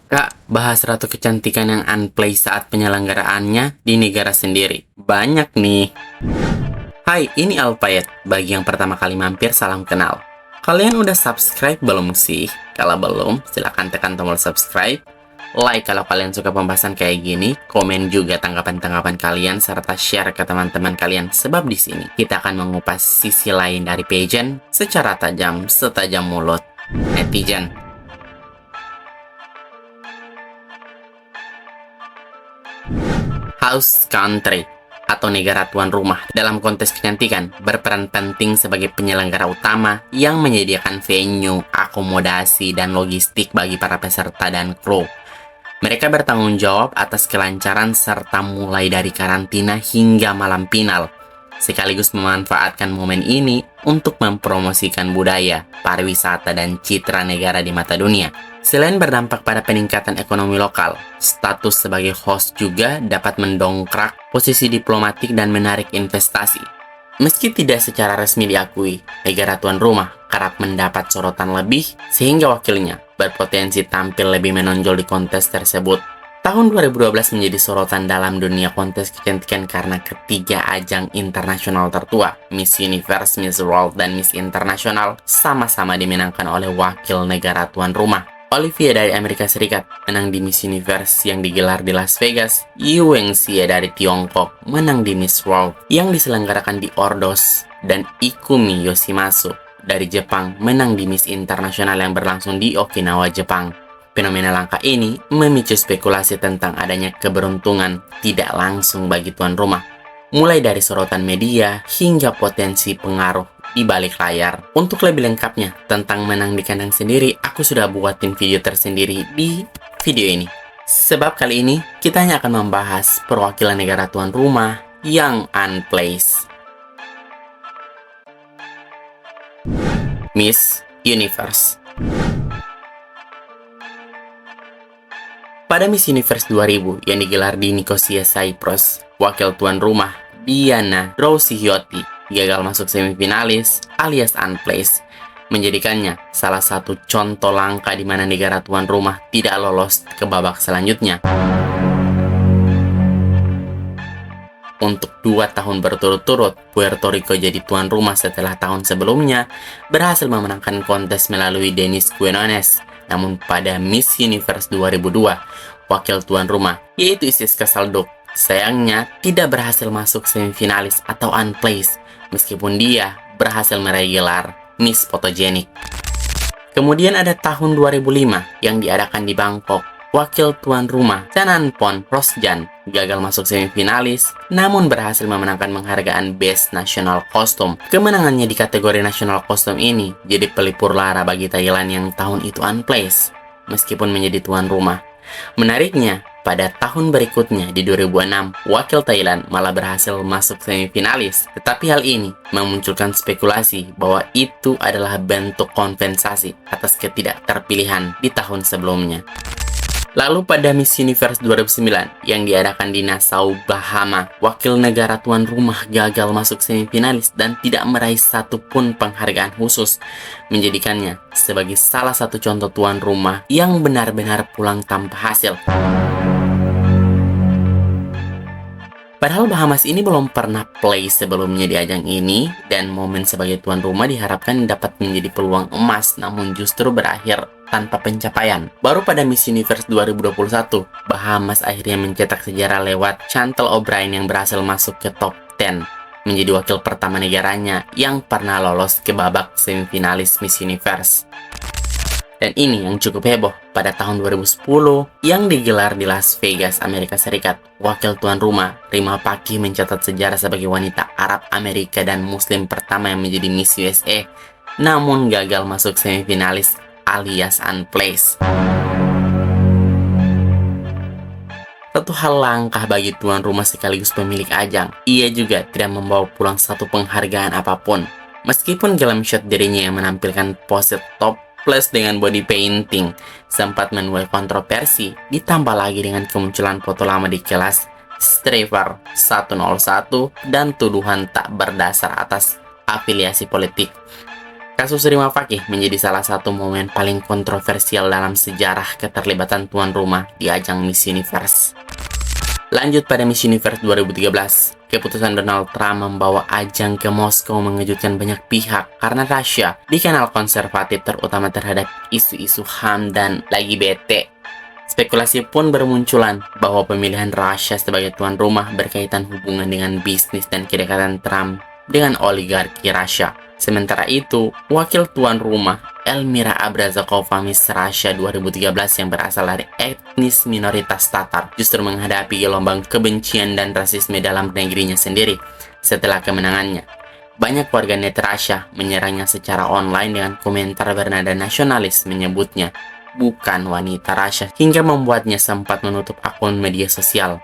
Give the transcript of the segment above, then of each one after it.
Kak, bahas Ratu Kecantikan yang unplay saat penyelenggaraannya di negara sendiri. Banyak nih. Hai, ini Alpayet. Bagi yang pertama kali mampir, salam kenal. Kalian udah subscribe belum sih? Kalau belum, silahkan tekan tombol subscribe. Like kalau kalian suka pembahasan kayak gini, komen juga tanggapan-tanggapan kalian, serta share ke teman-teman kalian. Sebab di sini kita akan mengupas sisi lain dari pageant secara tajam, setajam mulut netizen. House country atau negara tuan rumah dalam kontes kecantikan berperan penting sebagai penyelenggara utama yang menyediakan venue, akomodasi, dan logistik bagi para peserta dan kru. Mereka bertanggung jawab atas kelancaran serta mulai dari karantina hingga malam final, sekaligus memanfaatkan momen ini untuk mempromosikan budaya, pariwisata, dan citra negara di mata dunia. Selain berdampak pada peningkatan ekonomi lokal, status sebagai host juga dapat mendongkrak posisi diplomatik dan menarik investasi. Meski tidak secara resmi diakui, negara tuan rumah kerap mendapat sorotan lebih sehingga wakilnya berpotensi tampil lebih menonjol di kontes tersebut. Tahun 2012 menjadi sorotan dalam dunia kontes kecantikan karena ketiga ajang internasional tertua, Miss Universe, Miss World, dan Miss International, sama-sama dimenangkan oleh wakil negara tuan rumah. Olivia dari Amerika Serikat menang di Miss Universe yang digelar di Las Vegas. Yu Wengxie dari Tiongkok menang di Miss World yang diselenggarakan di Ordos. Dan Ikumi Yoshimasu dari Jepang menang di Miss International yang berlangsung di Okinawa, Jepang. Fenomena langka ini memicu spekulasi tentang adanya keberuntungan tidak langsung bagi tuan rumah, mulai dari sorotan media hingga potensi pengaruh di balik layar. Untuk lebih lengkapnya tentang menang di kandang sendiri, aku sudah buatin video tersendiri di video ini. Sebab kali ini kita hanya akan membahas perwakilan negara tuan rumah yang unplaced. Miss Universe. Pada Miss Universe 2000 yang digelar di Nicosia, Cyprus, wakil tuan rumah Diana Drousyhioty gagal masuk semifinalis alias unplaced, menjadikannya salah satu contoh langka di mana negara tuan rumah tidak lolos ke babak selanjutnya. Untuk 2 tahun berturut-turut, Puerto Rico jadi tuan rumah setelah tahun sebelumnya berhasil memenangkan kontes melalui Dennis Quinones. Namun pada Miss Universe 2002, wakil tuan rumah, yaitu Isis Kesalduk, sayangnya tidak berhasil masuk semifinalis atau unplaced, meskipun dia berhasil meraih gelar Miss Photogenic. Kemudian ada tahun 2005 yang diadakan di Bangkok. Wakil tuan rumah Chananpon Rosjan gagal masuk semifinalis, namun berhasil memenangkan penghargaan Best National Costume. Kemenangannya di kategori National Costume ini jadi pelipur lara bagi Thailand yang tahun itu unplaced, meskipun menjadi tuan rumah. Menariknya, pada tahun berikutnya di 2006, wakil Thailand malah berhasil masuk semifinalis. Tetapi hal ini memunculkan spekulasi bahwa itu adalah bentuk kompensasi atas ketidakterpilihan di tahun sebelumnya. Lalu pada Miss Universe 2009 yang diadakan di Nassau, Bahama, wakil negara tuan rumah gagal masuk semifinalis dan tidak meraih satupun penghargaan khusus, menjadikannya sebagai salah satu contoh tuan rumah yang benar-benar pulang tanpa hasil. Padahal Bahamas ini belum pernah play sebelumnya di ajang ini, dan momen sebagai tuan rumah diharapkan dapat menjadi peluang emas, namun justru berakhir tanpa pencapaian. Baru pada Miss Universe 2021, Bahamas akhirnya mencetak sejarah lewat Chantal O'Brien yang berhasil masuk ke top 10, menjadi wakil pertama negaranya yang pernah lolos ke babak semifinalis Miss Universe. Dan ini yang cukup heboh pada tahun 2010 yang digelar di Las Vegas, Amerika Serikat. Wakil tuan rumah Rima Paki mencatat sejarah sebagai wanita Arab, Amerika, dan Muslim pertama yang menjadi Miss USA, namun gagal masuk semifinalis alias unplaced. Satu hal langkah bagi tuan rumah sekaligus pemilik ajang, ia juga tidak membawa pulang satu penghargaan apapun. Meskipun glam shot dirinya yang menampilkan pose top plus dengan body painting sempat menuai kontroversi, ditambah lagi dengan kemunculan foto lama di kelas Striver 101 dan tuduhan tak berdasar atas afiliasi politik. Kasus Rima Fakih menjadi salah satu momen paling kontroversial dalam sejarah keterlibatan tuan rumah di ajang Miss Universe. Lanjut pada Miss Universe 2013, keputusan Donald Trump membawa ajang ke Moskow mengejutkan banyak pihak karena Russia dikenal konservatif terutama terhadap isu-isu HAM dan lagi bete. Spekulasi pun bermunculan bahwa pemilihan Russia sebagai tuan rumah berkaitan hubungan dengan bisnis dan kedekatan Trump dengan oligarki Russia. Sementara itu, wakil tuan rumah Elmira Abrazakova Miss Russia 2013 yang berasal dari etnis minoritas Tatar justru menghadapi gelombang kebencian dan rasisme dalam negerinya sendiri setelah kemenangannya. Banyak warganet Russia menyerangnya secara online dengan komentar bernada nasionalis menyebutnya bukan wanita Russia hingga membuatnya sempat menutup akun media sosial.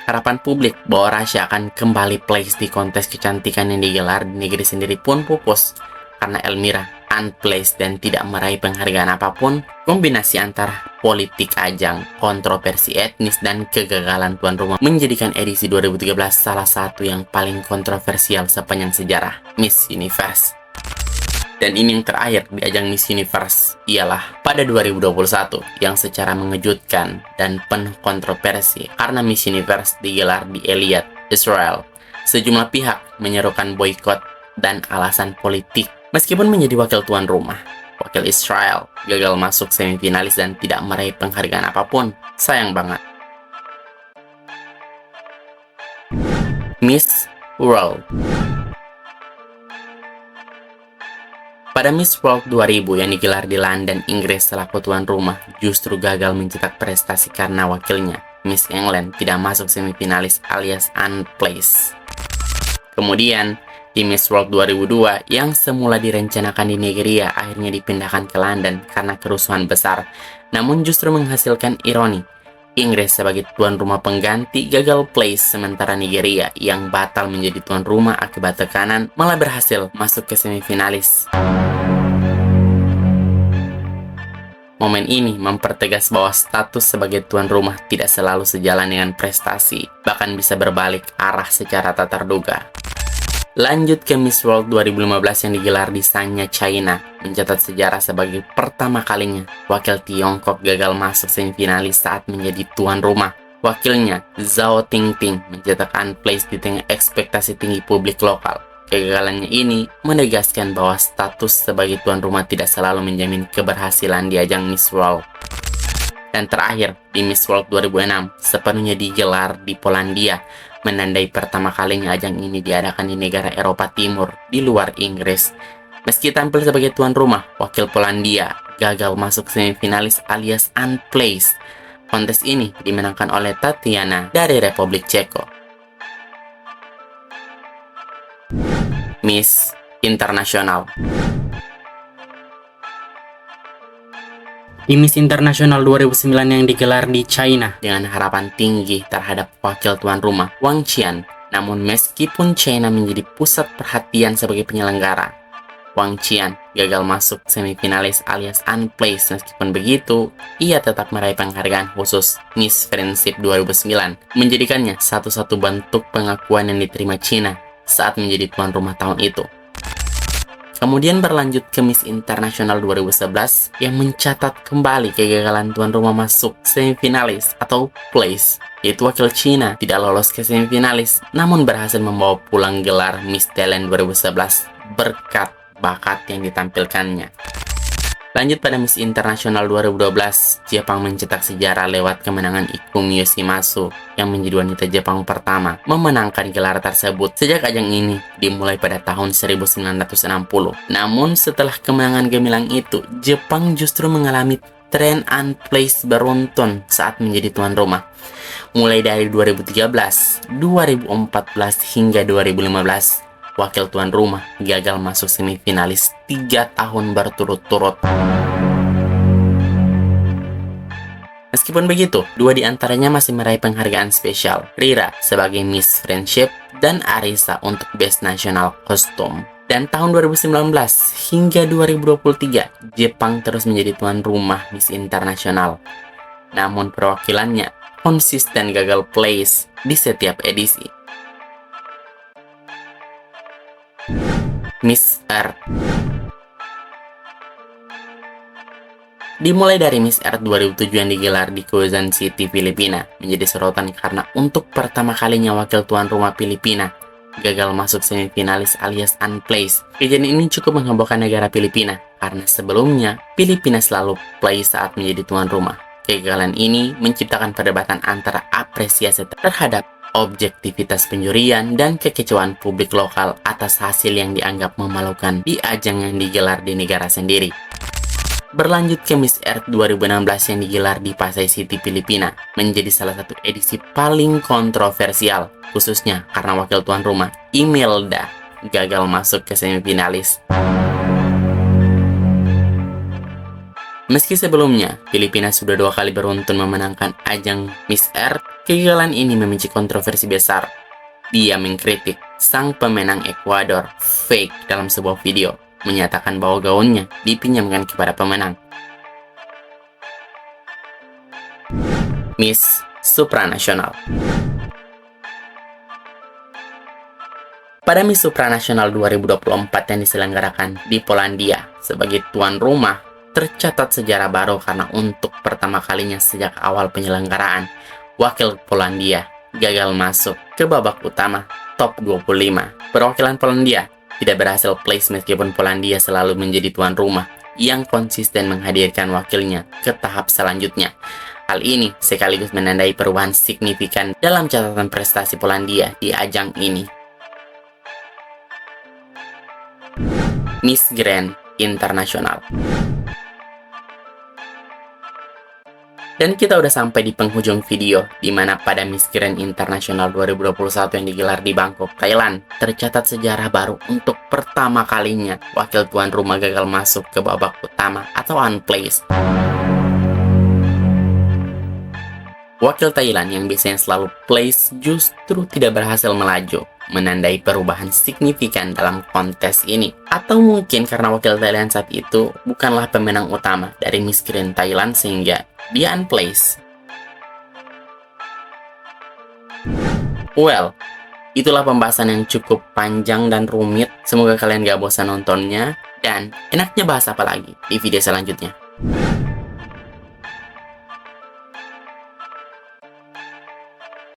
Harapan publik bahwa Russia akan kembali place di kontes kecantikan yang digelar di negeri sendiri pun pupus karena Elmira unplaced dan tidak meraih penghargaan apapun. Kombinasi antara politik ajang, kontroversi etnis, dan kegagalan tuan rumah menjadikan edisi 2013 salah satu yang paling kontroversial sepanjang sejarah Miss Universe. Dan ini yang terakhir di ajang Miss Universe ialah pada 2021 yang secara mengejutkan dan penuh kontroversi karena Miss Universe digelar di Eilat, Israel. Sejumlah pihak menyerukan boikot dan alasan politik. Meskipun menjadi wakil tuan rumah, wakil Israel gagal masuk semifinalis dan tidak meraih penghargaan apapun. Sayang banget. Miss World. Pada Miss World 2000 yang digelar di London, Inggris selaku tuan rumah justru gagal mencetak prestasi karena wakilnya, Miss England, tidak masuk semifinalis alias unplaced. Kemudian, di Miss World 2002 yang semula direncanakan di Nigeria akhirnya dipindahkan ke London karena kerusuhan besar, namun justru menghasilkan ironi. Inggris sebagai tuan rumah pengganti gagal place sementara Nigeria yang batal menjadi tuan rumah akibat tekanan malah berhasil masuk ke semifinalis. Momen ini mempertegas bahwa status sebagai tuan rumah tidak selalu sejalan dengan prestasi, bahkan bisa berbalik arah secara tak terduga. Lanjut ke Miss World 2015 yang digelar di Sanya, China, mencatat sejarah sebagai pertama kalinya wakil Tiongkok gagal masuk semifinalis saat menjadi tuan rumah. Wakilnya, Zhao Tingting, mencetak unplaced di tengah ekspektasi tinggi publik lokal. Kegagalannya ini menegaskan bahwa status sebagai tuan rumah tidak selalu menjamin keberhasilan di ajang Miss World. Dan terakhir, di Miss World 2006, sepenuhnya digelar di Polandia, menandai pertama kalinya ajang ini diadakan di negara Eropa Timur, di luar Inggris. Meski tampil sebagai tuan rumah, wakil Polandia gagal masuk semifinalis alias unplaced. Kontes ini dimenangkan oleh Tatiana dari Republik Ceko. Miss Internasional. Di Miss Internasional 2009 yang digelar di China dengan harapan tinggi terhadap wakil tuan rumah Wang Qian. Namun meskipun China menjadi pusat perhatian sebagai penyelenggara, Wang Qian gagal masuk semifinalis alias unplaced. Meskipun begitu, ia tetap meraih penghargaan khusus Miss Friendship 2009, menjadikannya satu-satu bentuk pengakuan yang diterima China saat menjadi tuan rumah tahun itu. Kemudian berlanjut ke Miss Internasional 2011 yang mencatat kembali kegagalan tuan rumah masuk semifinalis atau place, yaitu wakil Cina tidak lolos ke semifinalis namun berhasil membawa pulang gelar Miss Thailand 2011 berkat bakat yang ditampilkannya. Lanjut pada Miss Internasional 2012, Jepang mencetak sejarah lewat kemenangan Ikumi Yoshimatsu yang menjadi wanita Jepang pertama memenangkan gelar tersebut. Sejak ajang ini dimulai pada tahun 1960. Namun setelah kemenangan gemilang itu, Jepang justru mengalami tren unplaced beruntun saat menjadi tuan rumah. Mulai dari 2013, 2014 hingga 2015. Wakil tuan rumah gagal masuk semifinalis 3 tahun berturut-turut. Meskipun begitu, 2 di antaranya masih meraih penghargaan spesial. Rira sebagai Miss Friendship dan Arisa untuk Best National Costume. Dan tahun 2019 hingga 2023, Jepang terus menjadi tuan rumah Miss Internasional. Namun perwakilannya konsisten gagal place di setiap edisi. Miss Earth. Dimulai dari Miss Earth 2007 yang digelar di Quezon City, Filipina, menjadi sorotan karena untuk pertama kalinya wakil tuan rumah Filipina gagal masuk semifinalis alias unplaced. Kejadian ini cukup menghebohkan negara Filipina karena sebelumnya Filipina selalu play saat menjadi tuan rumah. Kegagalan ini menciptakan perdebatan antara apresiasi terhadap objektivitas penjurian dan kekecewaan publik lokal atas hasil yang dianggap memalukan di ajang yang digelar di negara sendiri. Berlanjut ke Miss Earth 2016 yang digelar di Pasay City, Filipina, menjadi salah satu edisi paling kontroversial, khususnya karena wakil tuan rumah, Imelda, gagal masuk ke semifinalis. Meski sebelumnya, Filipina sudah 2 kali beruntun memenangkan ajang Miss Earth, kegagalan ini memicu kontroversi besar. Dia mengkritik sang pemenang Ekuador, Fake, dalam sebuah video, menyatakan bahwa gaunnya dipinjamkan kepada pemenang. Miss Supranasional. Pada Miss Supranasional 2024 yang diselenggarakan di Polandia sebagai tuan rumah, tercatat sejarah baru karena untuk pertama kalinya sejak awal penyelenggaraan, wakil Polandia gagal masuk ke babak utama top 25. Perwakilan Polandia tidak berhasil place meskipun Polandia selalu menjadi tuan rumah yang konsisten menghadirkan wakilnya ke tahap selanjutnya. Hal ini sekaligus menandai perubahan signifikan dalam catatan prestasi Polandia di ajang ini. Miss Grand Internasional. Dan kita udah sampai di penghujung video, di mana pada Miss Grand Internasional 2021 yang digelar di Bangkok, Thailand, tercatat sejarah baru untuk pertama kalinya wakil tuan rumah gagal masuk ke babak utama atau unplaced. Wakil Thailand yang biasanya selalu place justru tidak berhasil melaju, menandai perubahan signifikan dalam kontes ini. Atau mungkin karena wakil Thailand saat itu bukanlah pemenang utama dari Miss Grand Thailand sehingga dia unplaced. Well, itulah pembahasan yang cukup panjang dan rumit. Semoga kalian gak bosan nontonnya dan enaknya bahas apa lagi di video selanjutnya.